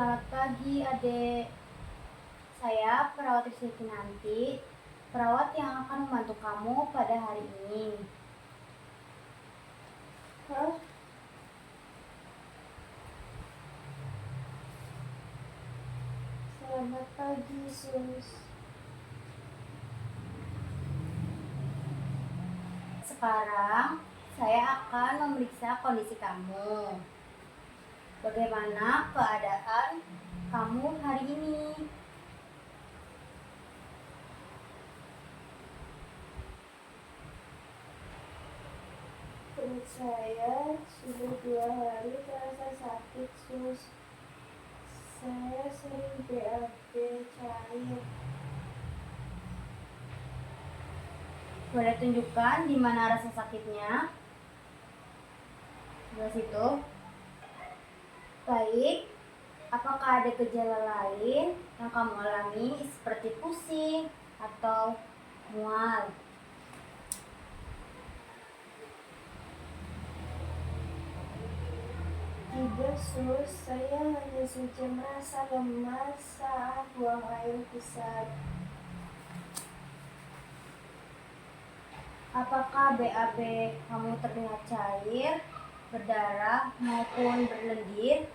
Selamat pagi, Adek. Saya perawat Rizky Kinanti, perawat yang akan membantu kamu pada hari ini. Selamat pagi, Sus. Sekarang saya akan memeriksa kondisi kamu. Bagaimana keadaan kamu hari ini? Perut saya sudah 2 hari terasa sakit, Sus. Saya sering BAB cair. Boleh tunjukkan di mana rasa sakitnya? Di situ. Baik. Apakah ada gejala lain yang kamu alami seperti pusing atau mual? Tidak, Sus. Saya hanya saja merasa lemas saat buang air besar. Apakah BAB kamu terlihat cair, berdarah, maupun berlendir?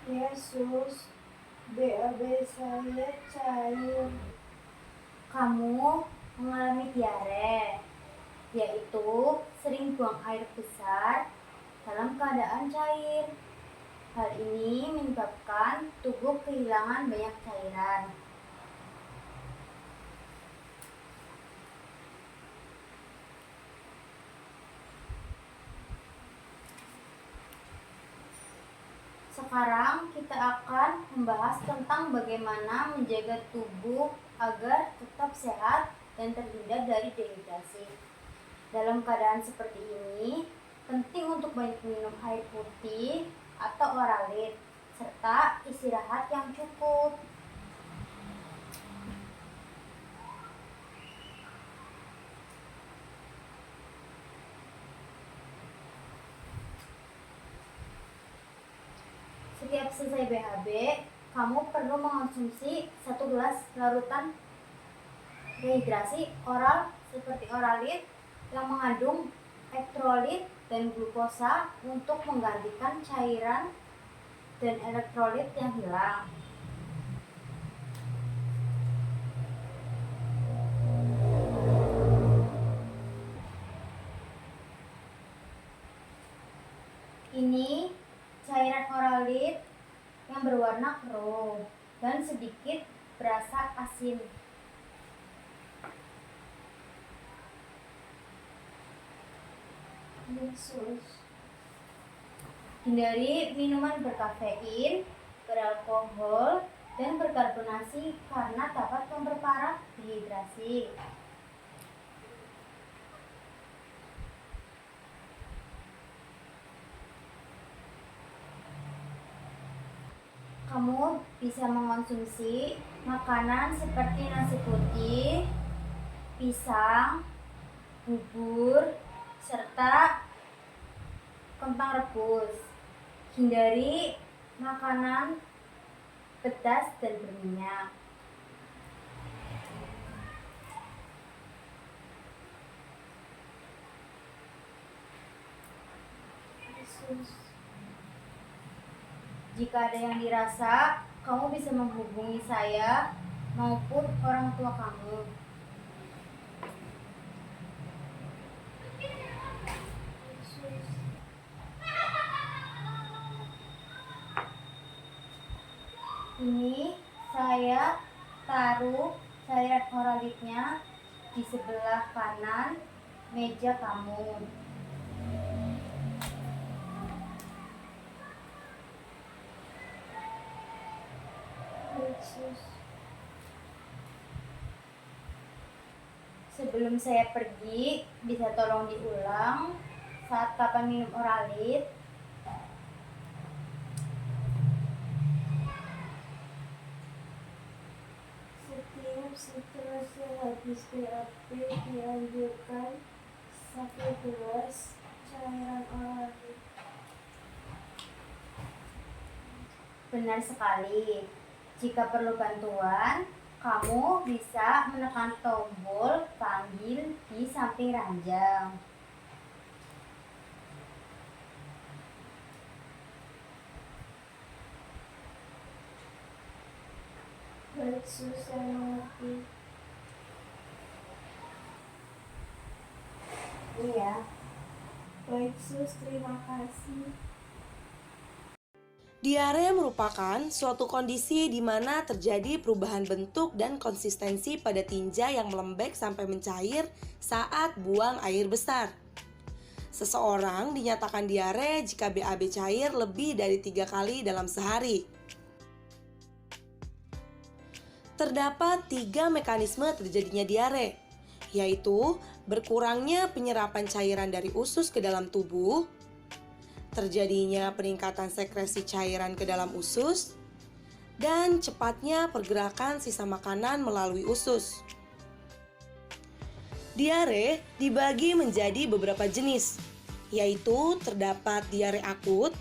Ya, Sus. BAB saya cair. Kamu mengalami diare, yaitu sering buang air besar dalam keadaan cair. Hal ini menyebabkan tubuh kehilangan banyak cairan. Sekarang kita akan membahas tentang bagaimana menjaga tubuh agar tetap sehat dan terhindar dari dehidrasi. Dalam keadaan seperti ini, penting untuk banyak minum air putih atau oralit, serta istirahat yang cukup. Setiap selesai BAB, kamu perlu mengonsumsi 1 gelas larutan rehidrasi oral seperti oralit yang mengandung elektrolit dan glukosa untuk menggantikan cairan dan elektrolit yang hilang. Ini cairan oralit yang berwarna keruh dan sedikit berasa asin. Sus. Hindari minuman berkafein, beralkohol, dan berkarbonasi karena dapat memperparah dehidrasi. Kamu bisa mengonsumsi makanan seperti nasi putih, pisang, bubur, serta kentang rebus. Hindari makanan pedas dan berminyak. Sus. Jika ada yang dirasa, kamu bisa menghubungi saya maupun orang tua kamu. Sus. Ini saya taruh cairan oralitnya di sebelah kanan meja kamu. Sus. Sebelum saya pergi, bisa tolong diulang saat kapan minum oralit. Setiap setelah saya habis BAB dianjurkan 1 gelas Benar sekali. Jika perlu bantuan, kamu bisa menekan tombol panggil di samping ranjang. Baik, Sus, saya mengerti. Iya. Baik, Sus, terima kasih. Diare merupakan suatu kondisi di mana terjadi perubahan bentuk dan konsistensi pada tinja yang melembek sampai mencair saat buang air besar. Seseorang dinyatakan diare jika BAB cair lebih dari 3 kali dalam sehari. Terdapat 3 mekanisme terjadinya diare, yaitu berkurangnya penyerapan cairan dari usus ke dalam tubuh, terjadinya peningkatan sekresi cairan ke dalam usus, dan cepatnya pergerakan sisa makanan melalui usus. Diare dibagi menjadi beberapa jenis, yaitu terdapat diare akut,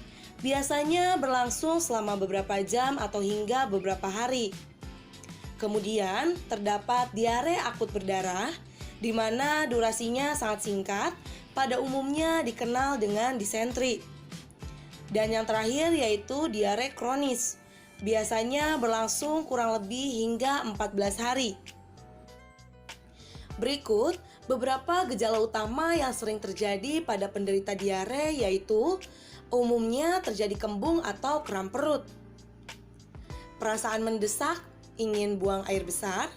biasanya berlangsung selama beberapa jam atau hingga beberapa hari. Kemudian terdapat diare akut berdarah, di mana durasinya sangat singkat, pada umumnya dikenal dengan disentri. Dan yang terakhir yaitu diare kronis, biasanya berlangsung kurang lebih hingga 14 hari. Berikut beberapa gejala utama yang sering terjadi pada penderita diare, yaitu umumnya terjadi kembung atau kram perut, perasaan mendesak, ingin buang air besar,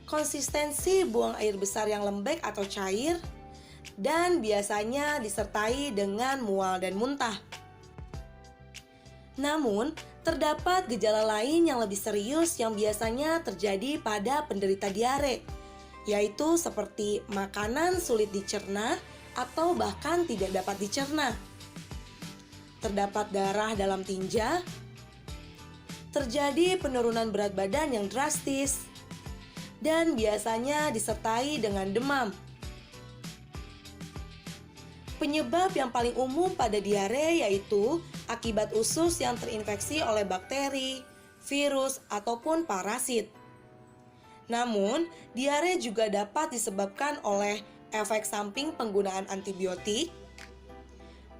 konsistensi buang air besar yang lembek atau cair, dan biasanya disertai dengan mual dan muntah. Namun, terdapat gejala lain yang lebih serius yang biasanya terjadi pada penderita diare, yaitu seperti makanan sulit dicerna atau bahkan tidak dapat dicerna. Terdapat darah dalam tinja, terjadi penurunan berat badan yang drastis, dan biasanya disertai dengan demam. Penyebab yang paling umum pada diare yaitu akibat usus yang terinfeksi oleh bakteri, virus, ataupun parasit. Namun, diare juga dapat disebabkan oleh efek samping penggunaan antibiotik,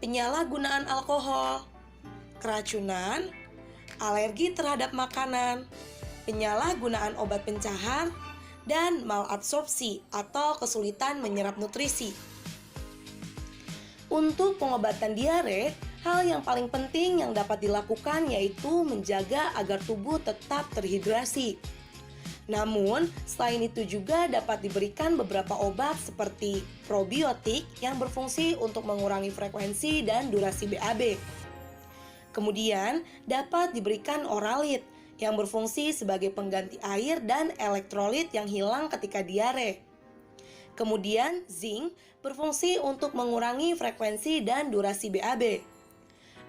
penyalahgunaan alkohol, keracunan, alergi terhadap makanan, penyalahgunaan obat pencahar, dan malabsorpsi atau kesulitan menyerap nutrisi. Untuk pengobatan diare, hal yang paling penting yang dapat dilakukan yaitu menjaga agar tubuh tetap terhidrasi. Namun, selain itu juga dapat diberikan beberapa obat seperti probiotik yang berfungsi untuk mengurangi frekuensi dan durasi BAB. Kemudian, dapat diberikan oralit yang berfungsi sebagai pengganti air dan elektrolit yang hilang ketika diare. Kemudian, zinc berfungsi untuk mengurangi frekuensi dan durasi BAB.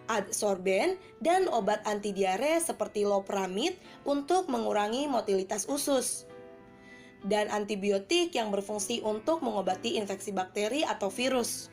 Adsorben dan obat anti diare seperti loperamid untuk mengurangi motilitas usus. Dan antibiotik yang berfungsi untuk mengobati infeksi bakteri atau virus.